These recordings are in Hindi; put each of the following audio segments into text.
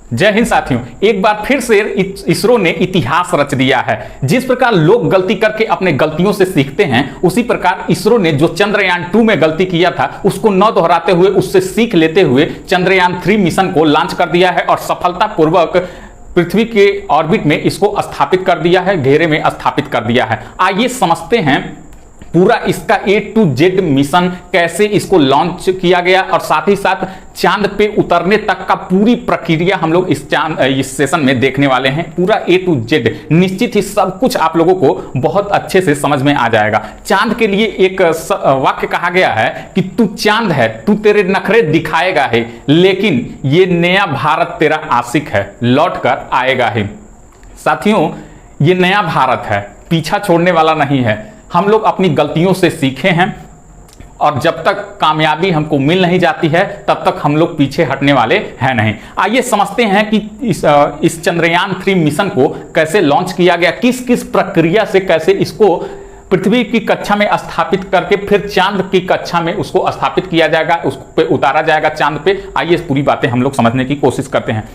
जय हिंद साथियों, एक बार फिर से इसरो ने इतिहास रच दिया है। जिस प्रकार लोग गलती करके अपने गलतियों से सीखते हैं, उसी प्रकार इसरो ने जो चंद्रयान 2 में गलती किया था उसको न दोहराते हुए, उससे सीख लेते हुए चंद्रयान 3 मिशन को लॉन्च कर दिया है और सफलतापूर्वक पृथ्वी के ऑर्बिट में इसको स्थापित कर दिया है, घेरे में स्थापित कर दिया है। आइए समझते हैं पूरा इसका A to Z मिशन कैसे इसको लॉन्च किया गया और साथ ही साथ चांद पे उतरने तक का पूरी प्रक्रिया हम लोग इस सेशन में देखने वाले हैं। पूरा A to Z निश्चित ही सब कुछ आप लोगों को बहुत अच्छे से समझ में आ जाएगा। चांद के लिए एक वाक्य कहा गया है कि तू चांद है, तू तेरे नखरे दिखाएगा है, लेकिन ये नया भारत तेरा आशिक है, लौट कर आएगा ही। साथियों, ये नया भारत है, पीछा छोड़ने वाला नहीं है। हम लोग अपनी गलतियों से सीखे हैं और जब तक कामयाबी हमको मिल नहीं जाती है तब तक हम लोग पीछे हटने वाले हैं नहीं। आइए समझते हैं कि इस चंद्रयान 3 मिशन को कैसे लॉन्च किया गया, किस किस प्रक्रिया से कैसे इसको पृथ्वी की कक्षा में स्थापित करके फिर चांद की कक्षा में उसको स्थापित किया जाएगा, उस पे उतारा जाएगा चांद पे। आइए पूरी बातें हम लोग समझने की कोशिश करते हैं।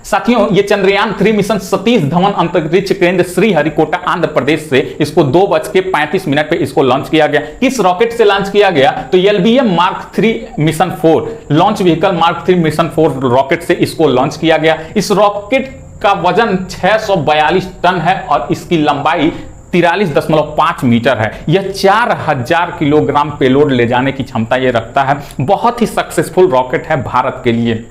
साथियों, ये चंद्रयान 3 मिशन सतीश धवन अंतरिक्ष केंद्र श्रीहरिकोटा आंध्र प्रदेश से इसको 2:35 पे इसको लॉन्च किया गया। किस रॉकेट से लॉन्च किया गया? तो LBM mark 3 mission 4 launch vehicle mark 3 mission 4 rocket से इसको लॉन्च किया गया। इस रॉकेट का वजन 642 टन है और इसकी लंबाई 43.5 मीटर है। यह 4000 किलोग्राम पेलोड ले जाने की क्षमता ये रखता है। बहुत ही सक्सेसफुल रॉकेट है भारत के लिए।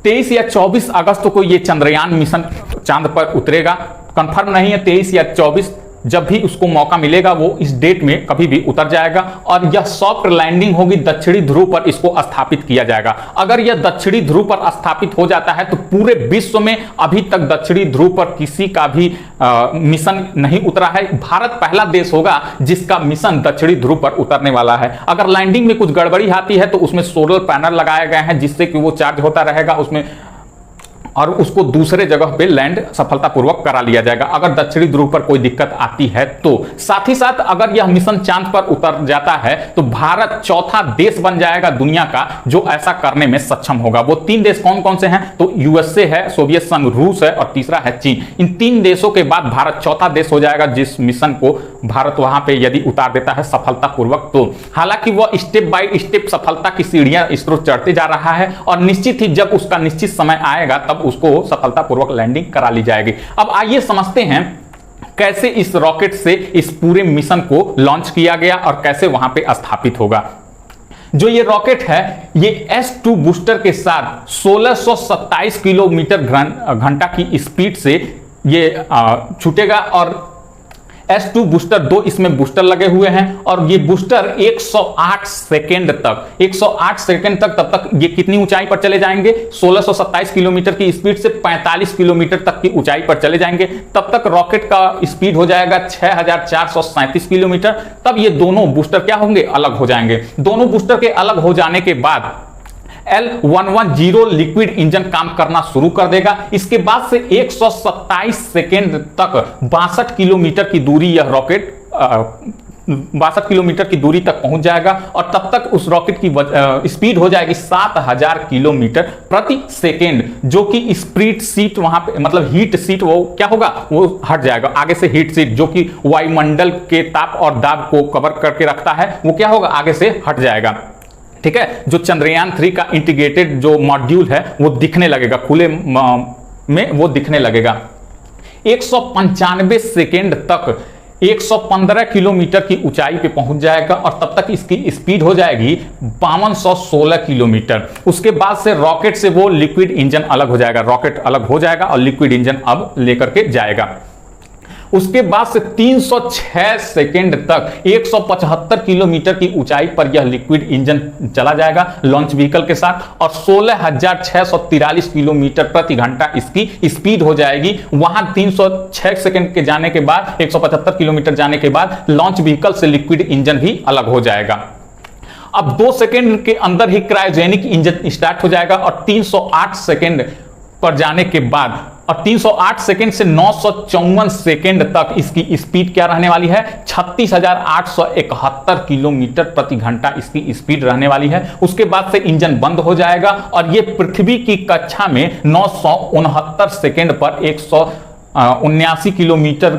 23 या 24 अगस्त को यह चंद्रयान मिशन चांद पर उतरेगा, कंफर्म नहीं है। 23 या 24 जब भी उसको मौका मिलेगा वो इस डेट में कभी भी उतर जाएगा और यह सॉफ्ट लैंडिंग होगी, दक्षिणी ध्रुव पर इसको स्थापित किया जाएगा। अगर यह दक्षिणी ध्रुव पर स्थापित हो जाता है तो पूरे विश्व में अभी तक दक्षिणी ध्रुव पर किसी का भी मिशन नहीं उतरा है। भारत पहला देश होगा जिसका मिशन दक्षिणी ध्रुव पर उतरने वाला है। अगर लैंडिंग में कुछ गड़बड़ी आती है तो उसमें सोलर पैनल लगाए गए हैं जिससे कि वो चार्ज होता रहेगा उसमें और उसको दूसरे जगह पे लैंड सफलतापूर्वक करा लिया जाएगा अगर दक्षिणी ध्रुव पर कोई दिक्कत आती है तो। साथ ही साथ अगर यह मिशन चांद पर उतर जाता है तो भारत चौथा देश बन जाएगा दुनिया का जो ऐसा करने में सक्षम होगा। वो 3 देश कौन कौन से हैं? तो USA है, सोवियत संघ रूस है और तीसरा है चीन। इन 3 देशों के बाद भारत चौथा देश हो जाएगा जिस मिशन को भारत वहां पे यदि उतार देता है सफलतापूर्वक तो। हालांकि वह स्टेप बाय स्टेप सफलता की सीढ़ियां इसरो चढ़ते जा रहा है और निश्चित ही जब उसका निश्चित समय आएगा तब उसको सफलतापूर्वक लैंडिंग करा ली जाएगी। अब आइए समझते हैं कैसे इस रॉकेट से इस पूरे मिशन को लॉन्च किया गया और कैसे वहां पे स्थापित होगा। जो ये रॉकेट है ये S2 बूस्टर के साथ 1627 किलोमीटर घंटा की स्पीड से ये छूटेगा और S2 बूस्टर 2 इसमें बूस्टर लगे हुए हैं और ये बूस्टर 108 सेकेंड तक तब तक ये कितनी ऊंचाई पर चले जाएंगे? 1627 किलोमीटर की स्पीड से 45 किलोमीटर तक की ऊंचाई पर चले जाएंगे। तब तक रॉकेट का स्पीड हो जाएगा 6437 किलोमीटर। तब ये दोनों बूस्टर क्या होंगे? अलग हो जाएंगे। दोनों बूस्टर के अलग हो जाने के बाद L110 लिक्विड इंजन काम करना शुरू कर देगा। इसके बाद से 127 सेकेंड तक 62 किलोमीटर की दूरी यह रॉकेट 62 किलोमीटर की दूरी तक पहुंच जाएगा और तब तक उस रॉकेट की स्पीड हो जाएगी 7000 किलोमीटर प्रति सेकेंड, जो कि स्प्रीड सीट वहां पे मतलब हीट सीट वो क्या होगा? वो हट जाएगा। आगे से हीट सीट जो कि वायुमंडल के ताप और दाब को कवर करके रखता है वो क्या होगा? आगे से हट जाएगा। ठीक है, जो चंद्रयान 3 का इंटीग्रेटेड जो मॉड्यूल है वो दिखने लगेगा, खुले में वो दिखने लगेगा। 195 सेकेंड तक 115 किलोमीटर की ऊंचाई पे पहुंच जाएगा और तब तक इसकी स्पीड हो जाएगी 5216 किलोमीटर। उसके बाद से रॉकेट से वो लिक्विड इंजन अलग हो जाएगा, रॉकेट अलग हो जाएगा और लिक्विड इंजन अब लेकर के जाएगा। उसके बाद से 306 सेकेंड तक 175 किलोमीटर की ऊंचाई पर यह लिक्विड इंजन चला जाएगा लॉन्च व्हीकल के साथ और 16643 किलोमीटर प्रति घंटा इसकी स्पीड हो जाएगी। वहां 306 सेकेंड के जाने के बाद 175 किलोमीटर जाने के बाद लॉन्च व्हीकल से लिक्विड इंजन भी अलग हो जाएगा। अब 2 सेकेंड के अंदर ही क्रायोजेनिक इंजन स्टार्ट हो जाएगा और 308 सेकेंड पर जाने के बाद और 308 सेकंड से 954 सेकंड तक इसकी स्पीड क्या रहने वाली है, 36,871 किलोमीटर प्रति घंटा इसकी स्पीड रहने वाली है। उसके बाद से इंजन बंद हो जाएगा और यह पृथ्वी की कक्षा में 969 सेकंड पर 179 किलोमीटर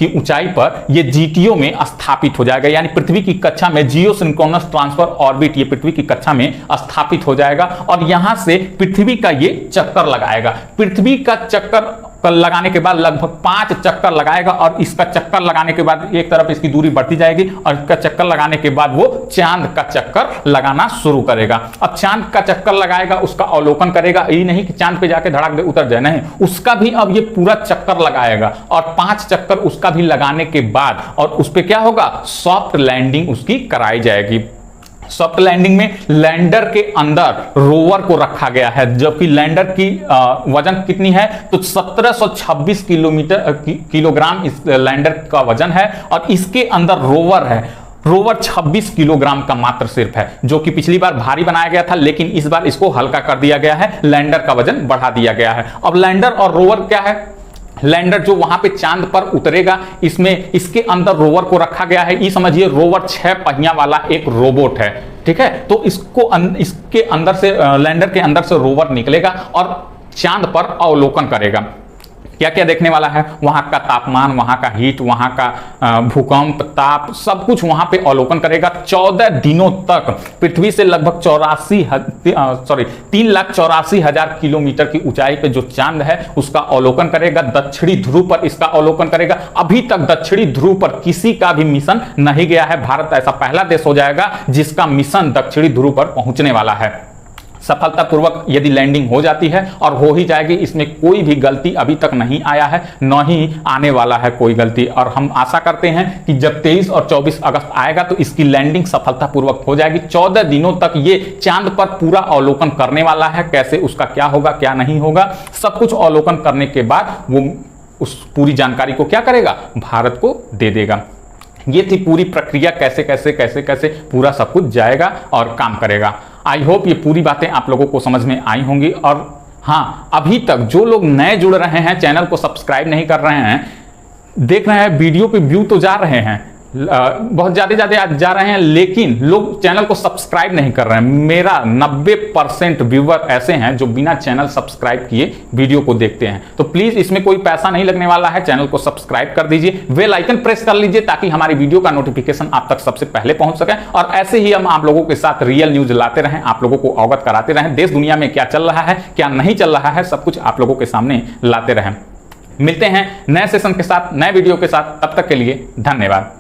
की ऊंचाई पर यह जीटीओ में स्थापित हो जाएगा, यानी पृथ्वी की कक्षा में जियो सिंक्रोनस ट्रांसफर ऑर्बिट ये पृथ्वी की कक्षा में स्थापित हो जाएगा और यहां से पृथ्वी का ये चक्कर लगाएगा। पृथ्वी का चक्कर लगाने के बाद लगभग 5 चक्कर लगाएगा और इसका चक्कर लगाने के बाद एक तरफ इसकी दूरी बढ़ती जाएगी और इसका चक्कर लगाने के बाद वो चांद का चक्कर लगाना शुरू करेगा। अब चांद का चक्कर लगाएगा, उसका अवलोकन करेगा, ये नहीं कि चांद पे जाके धड़ाक दे उतर जाए, नहीं, उसका भी अब ये पूरा चक्कर लगाएगा और 5 चक्कर उसका भी लगाने के बाद और उस पर क्या होगा, सॉफ्ट लैंडिंग उसकी कराई जाएगी। सॉफ्ट लैंडिंग में लैंडर के अंदर रोवर को रखा गया है, जबकि लैंडर की वजन कितनी है, तो 1726 किलोग्राम इस लैंडर का वजन है और इसके अंदर रोवर है। रोवर 26 किलोग्राम का मात्र सिर्फ है, जो कि पिछली बार भारी बनाया गया था, लेकिन इस बार इसको हल्का कर दिया गया है, लैंडर का वजन बढ़ा दिया गया है। अब लैंडर और रोवर क्या है, लैंडर जो वहां पे चांद पर उतरेगा, इसमें इसके अंदर रोवर को रखा गया है। ये समझिए रोवर 6 पहिया वाला एक रोबोट है, ठीक है। तो इसके अंदर से लैंडर के अंदर से रोवर निकलेगा और चांद पर अवलोकन करेगा। क्या क्या देखने वाला है, वहां का तापमान, वहां का हीट, वहां का भूकंप, ताप, सब कुछ वहां पे अवलोकन करेगा। 14 दिनों तक पृथ्वी से लगभग 3,84,000 किलोमीटर की ऊंचाई पे जो चांद है उसका अवलोकन करेगा। दक्षिणी ध्रुव पर इसका अवलोकन करेगा। अभी तक दक्षिणी ध्रुव पर किसी का भी मिशन नहीं गया है। भारत ऐसा पहला देश हो जाएगा जिसका मिशन दक्षिणी ध्रुव पर पहुंचने वाला है। सफलतापूर्वक यदि लैंडिंग हो जाती है और हो ही जाएगी, इसमें कोई भी गलती अभी तक नहीं आया है, न ही आने वाला है कोई गलती। और हम आशा करते हैं कि जब 23 और 24 अगस्त आएगा तो इसकी लैंडिंग सफलतापूर्वक हो जाएगी। 14 दिनों तक ये चांद पर पूरा अवलोकन करने वाला है, कैसे उसका क्या होगा क्या नहीं होगा, सब कुछ अवलोकन करने के बाद वो उस पूरी जानकारी को क्या करेगा, भारत को दे देगा। ये थी पूरी प्रक्रिया, कैसे कैसे कैसे कैसे पूरा सब कुछ जाएगा और काम करेगा। आई होप ये पूरी बातें आप लोगों को समझ में आई होंगी। और हाँ, अभी तक जो लोग नए जुड़ रहे हैं, चैनल को सब्सक्राइब नहीं कर रहे हैं, देख रहे हैं वीडियो पे व्यू तो जा रहे हैं, बहुत ज़्यादा जा रहे हैं, लेकिन लोग चैनल को सब्सक्राइब नहीं कर रहे हैं। मेरा 90% व्यूअर ऐसे हैं जो बिना चैनल सब्सक्राइब किए वीडियो को देखते हैं। तो प्लीज इसमें कोई पैसा नहीं लगने वाला है, चैनल को सब्सक्राइब कर दीजिए, बेल आइकन प्रेस कर लीजिए ताकि हमारी वीडियो का नोटिफिकेशन आप तक सबसे पहले पहुंच सके। और ऐसे ही हम आप लोगों के साथ रियल न्यूज लाते रहें, आप लोगों को अवगत कराते रहें, देश दुनिया में क्या चल रहा है क्या नहीं चल रहा है, सब कुछ आप लोगों के सामने लाते रहें। मिलते हैं नए सेशन के साथ, नए वीडियो के साथ, तब तक के लिए धन्यवाद।